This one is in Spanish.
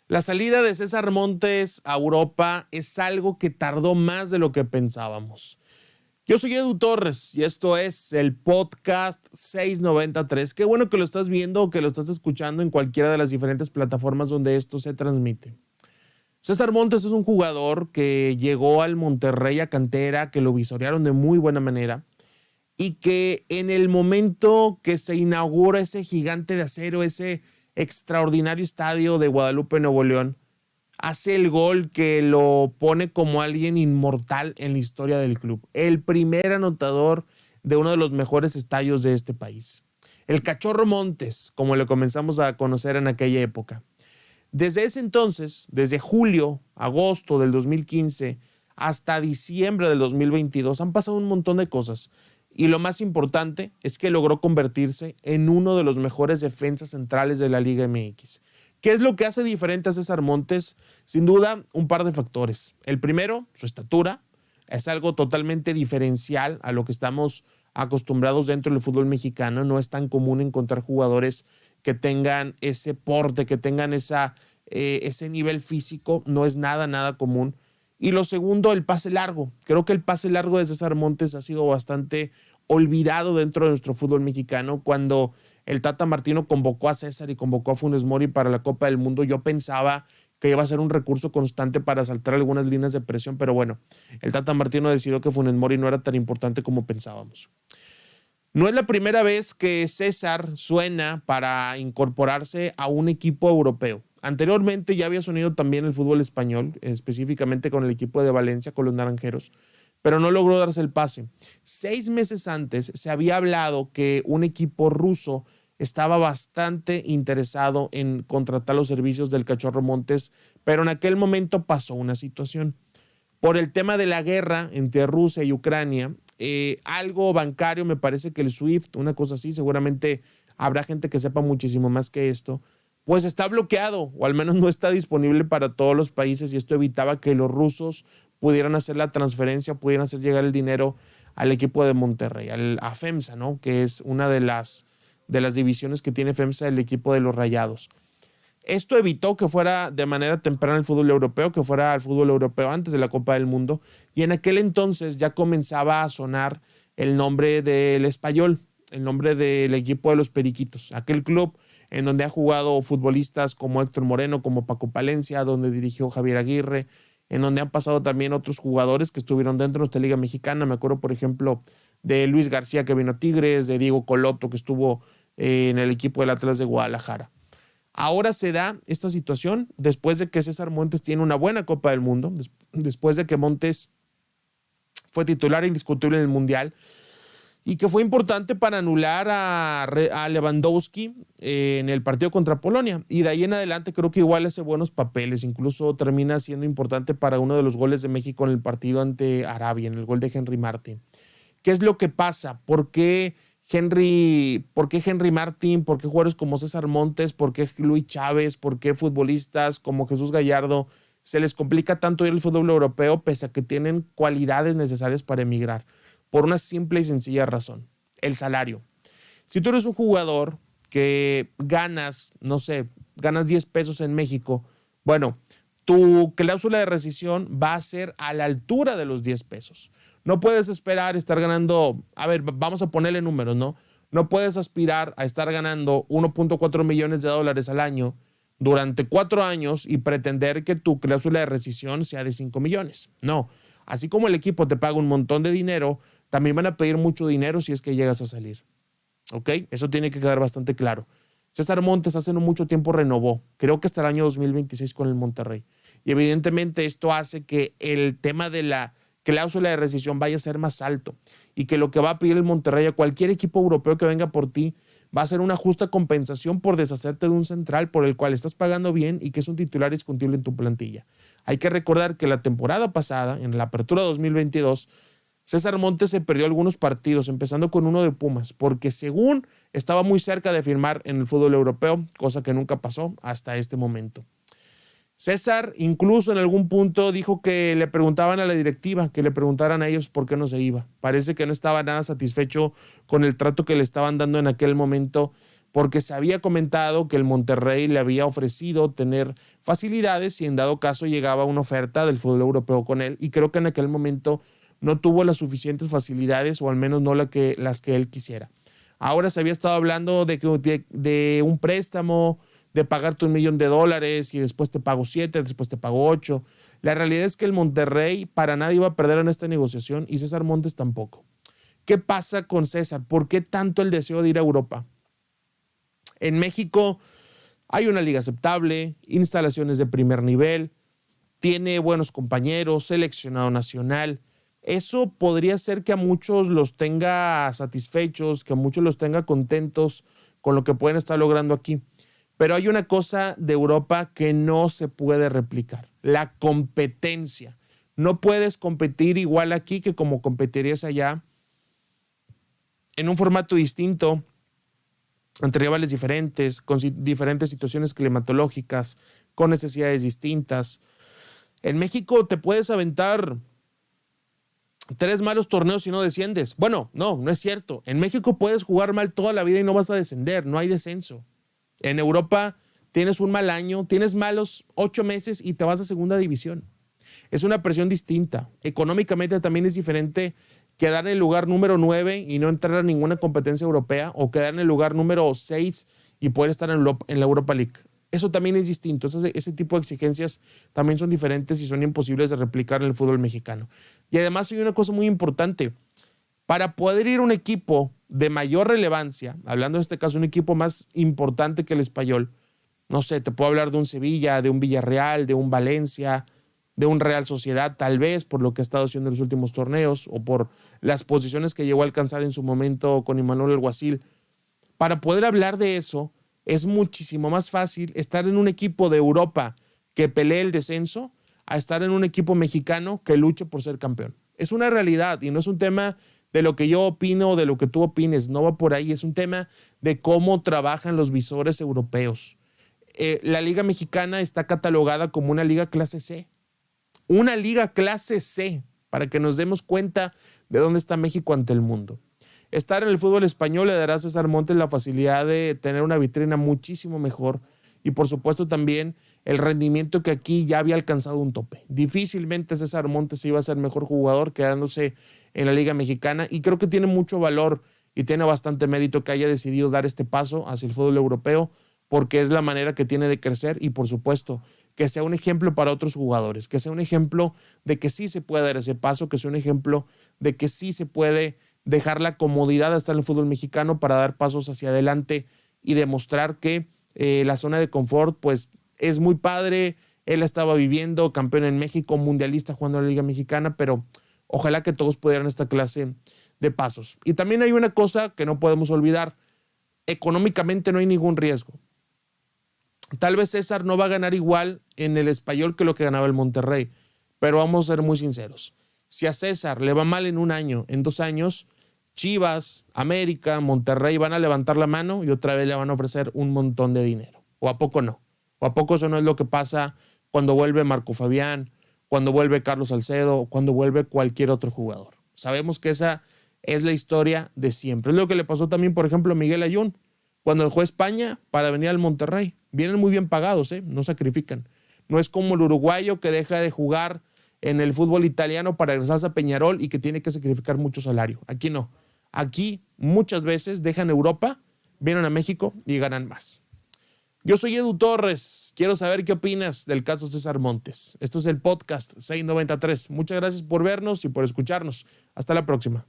La salida de César Montes a Europa es algo que tardó más de lo que pensábamos. Yo soy Edu Torres y esto es el podcast 693. Qué bueno que lo estás viendo o que lo estás escuchando en cualquiera de las diferentes plataformas donde esto se transmite. César Montes es un jugador que llegó al Monterrey a cantera, que lo visorearon de muy buena manera y que en el momento que se inaugura ese gigante de acero, ese extraordinario estadio de Guadalupe, Nuevo León, hace el gol que lo pone como alguien inmortal en la historia del club. El primer anotador de uno de los mejores estadios de este país. El Cachorro Montes, como lo comenzamos a conocer en aquella época. Desde ese entonces, desde julio, agosto del 2015 hasta diciembre del 2022, han pasado un montón de cosas. Y lo más importante es que logró convertirse en uno de los mejores defensas centrales de la Liga MX. ¿Qué es lo que hace diferente a César Montes? Sin duda, un par de factores. El primero, su estatura. Es algo totalmente diferencial a lo que estamos acostumbrados dentro del fútbol mexicano. No es tan común encontrar jugadores que tengan ese porte, que tengan ese nivel físico. No es nada común. Y lo segundo, el pase largo. Creo que el pase largo de César Montes ha sido bastante olvidado dentro de nuestro fútbol mexicano. Cuando el Tata Martino convocó a César y convocó a Funes Mori para la Copa del Mundo, yo pensaba que iba a ser un recurso constante para saltar algunas líneas de presión, pero bueno, el Tata Martino decidió que Funes Mori no era tan importante como pensábamos. No es la primera vez que César suena para incorporarse a un equipo europeo. Anteriormente ya había sonido también el fútbol español, específicamente con el equipo de Valencia, con los naranjeros, pero no logró darse el pase. 6 meses antes se había hablado que un equipo ruso estaba bastante interesado en contratar los servicios del Cachorro Montes, pero en aquel momento pasó una situación. Por el tema de la guerra entre Rusia y Ucrania, algo bancario, me parece que el SWIFT, una cosa así, seguramente habrá gente que sepa muchísimo más que esto, pues está bloqueado o al menos no está disponible para todos los países y esto evitaba que los rusos pudieran hacer la transferencia, pudieran hacer llegar el dinero al equipo de Monterrey, a FEMSA, ¿no? Que es una de las divisiones que tiene FEMSA, el equipo de los Rayados. Esto evitó que fuera de manera temprana el fútbol europeo, que fuera al fútbol europeo antes de la Copa del Mundo. Y en aquel entonces ya comenzaba a sonar el nombre del Espanyol, el nombre del equipo de los Periquitos, aquel club en donde ha jugado futbolistas como Héctor Moreno, como Paco Palencia, donde dirigió Javier Aguirre, en donde han pasado también otros jugadores que estuvieron dentro de nuestra Liga Mexicana. Me acuerdo, por ejemplo, de Luis García, que vino a Tigres, de Diego Coloto, que estuvo en el equipo del Atlas de Guadalajara. Ahora se da esta situación después de que César Montes tiene una buena Copa del Mundo, después de que Montes fue titular indiscutible en el Mundial y que fue importante para anular a Lewandowski en el partido contra Polonia. Y de ahí en adelante creo que igual hace buenos papeles, incluso termina siendo importante para uno de los goles de México en el partido ante Arabia, en el gol de Henry Martin. ¿Qué es lo que pasa? ¿Por qué Henry Martin? ¿Por qué jugadores como César Montes? ¿Por qué Luis Chávez? ¿Por qué futbolistas como Jesús Gallardo se les complica tanto ir al fútbol europeo pese a que tienen cualidades necesarias para emigrar? Por una simple y sencilla razón: el salario. Si tú eres un jugador que ganas, no sé, ganas 10 pesos en México, bueno, tu cláusula de rescisión va a ser a la altura de los 10 pesos. No puedes esperar estar ganando, a ver, vamos a ponerle números, ¿no? No puedes aspirar a estar ganando 1.4 millones de dólares al año durante 4 años y pretender que tu cláusula de rescisión sea de 5 millones. No, así como el equipo te paga un montón de dinero, también van a pedir mucho dinero si es que llegas a salir. ¿Ok? Eso tiene que quedar bastante claro. César Montes hace no mucho tiempo renovó, creo que hasta el año 2026 con el Monterrey. Y evidentemente esto hace que el tema de la cláusula de rescisión vaya a ser más alto y que lo que va a pedir el Monterrey a cualquier equipo europeo que venga por ti va a ser una justa compensación por deshacerte de un central por el cual estás pagando bien y que es un titular indiscutible en tu plantilla. Hay que recordar que la temporada pasada, en la apertura 2022, César Montes se perdió algunos partidos, empezando con uno de Pumas, porque según estaba muy cerca de firmar en el fútbol europeo, cosa que nunca pasó hasta este momento. César incluso en algún punto dijo que le preguntaban a la directiva, que le preguntaran a ellos por qué no se iba. Parece que no estaba nada satisfecho con el trato que le estaban dando en aquel momento porque se había comentado que el Monterrey le había ofrecido tener facilidades si en dado caso llegaba una oferta del fútbol europeo con él, y creo que en aquel momento no tuvo las suficientes facilidades, o al menos no las que él quisiera. Ahora se había estado hablando de un préstamo, de pagarte $1 millón y después te pago 7, después te pago 8. La realidad es que el Monterrey para nada iba a perder en esta negociación y César Montes tampoco. ¿Qué pasa con César? ¿Por qué tanto el deseo de ir a Europa? En México hay una liga aceptable, instalaciones de primer nivel, tiene buenos compañeros, seleccionado nacional. Eso podría ser que a muchos los tenga satisfechos, que a muchos los tenga contentos con lo que pueden estar logrando aquí. Pero hay una cosa de Europa que no se puede replicar: la competencia. No puedes competir igual aquí que como competirías allá, en un formato distinto, entre rivales diferentes, con diferentes situaciones climatológicas, con necesidades distintas. En México te puedes aventar 3 malos torneos y no desciendes. Bueno, no es cierto. En México puedes jugar mal toda la vida y no vas a descender, no hay descenso. En Europa tienes un mal año, tienes malos 8 meses y te vas a segunda división. Es una presión distinta. Económicamente también es diferente quedar en el lugar número 9 y no entrar a ninguna competencia europea, o quedar en el lugar número 6 y poder estar en la Europa League. Eso también es distinto. Ese tipo de exigencias también son diferentes y son imposibles de replicar en el fútbol mexicano. Y además hay una cosa muy importante. Para poder ir a un equipo de mayor relevancia, hablando en este caso un equipo más importante que el Español, no sé, te puedo hablar de un Sevilla, de un Villarreal, de un Valencia, de un Real Sociedad, tal vez por lo que ha estado haciendo en los últimos torneos o por las posiciones que llegó a alcanzar en su momento con Imanol Alguacil. Para poder hablar de eso, es muchísimo más fácil estar en un equipo de Europa que pelee el descenso a estar en un equipo mexicano que luche por ser campeón. Es una realidad y no es un tema de lo que yo opino o de lo que tú opines, no va por ahí, es un tema de cómo trabajan los visores europeos. La Liga Mexicana está catalogada como una liga clase C. Una liga clase C, para que nos demos cuenta de dónde está México ante el mundo. Estar en el fútbol español le dará a César Montes la facilidad de tener una vitrina muchísimo mejor y por supuesto también el rendimiento que aquí ya había alcanzado un tope. Difícilmente César Montes iba a ser mejor jugador quedándose en la Liga Mexicana, y creo que tiene mucho valor y tiene bastante mérito que haya decidido dar este paso hacia el fútbol europeo, porque es la manera que tiene de crecer y por supuesto que sea un ejemplo para otros jugadores, que sea un ejemplo de que sí se puede dar ese paso, que sea un ejemplo de que sí se puede dejar la comodidad de estar en el fútbol mexicano para dar pasos hacia adelante y demostrar que la zona de confort pues es muy padre. Él estaba viviendo campeón en México, mundialista jugando en la Liga Mexicana, pero ojalá que todos pudieran esta clase de pasos. Y también hay una cosa que no podemos olvidar: económicamente no hay ningún riesgo. Tal vez César no va a ganar igual en el Español que lo que ganaba el Monterrey, pero vamos a ser muy sinceros. Si a César le va mal en un año, en 2 años, Chivas, América, Monterrey van a levantar la mano y otra vez le van a ofrecer un montón de dinero. ¿O a poco no? ¿O a poco eso no es lo que pasa cuando vuelve Marco Fabián, cuando vuelve Carlos Salcedo o cuando vuelve cualquier otro jugador? Sabemos que esa es la historia de siempre. Es lo que le pasó también, por ejemplo, a Miguel Ayun cuando dejó España para venir al Monterrey. Vienen muy bien pagados, no sacrifican. No es como el uruguayo que deja de jugar en el fútbol italiano para regresarse a Peñarol y que tiene que sacrificar mucho salario. Aquí no. Aquí muchas veces dejan Europa, vienen a México y ganan más. Yo soy Edu Torres. Quiero saber qué opinas del caso César Montes. Esto es el podcast 693. Muchas gracias por vernos y por escucharnos. Hasta la próxima.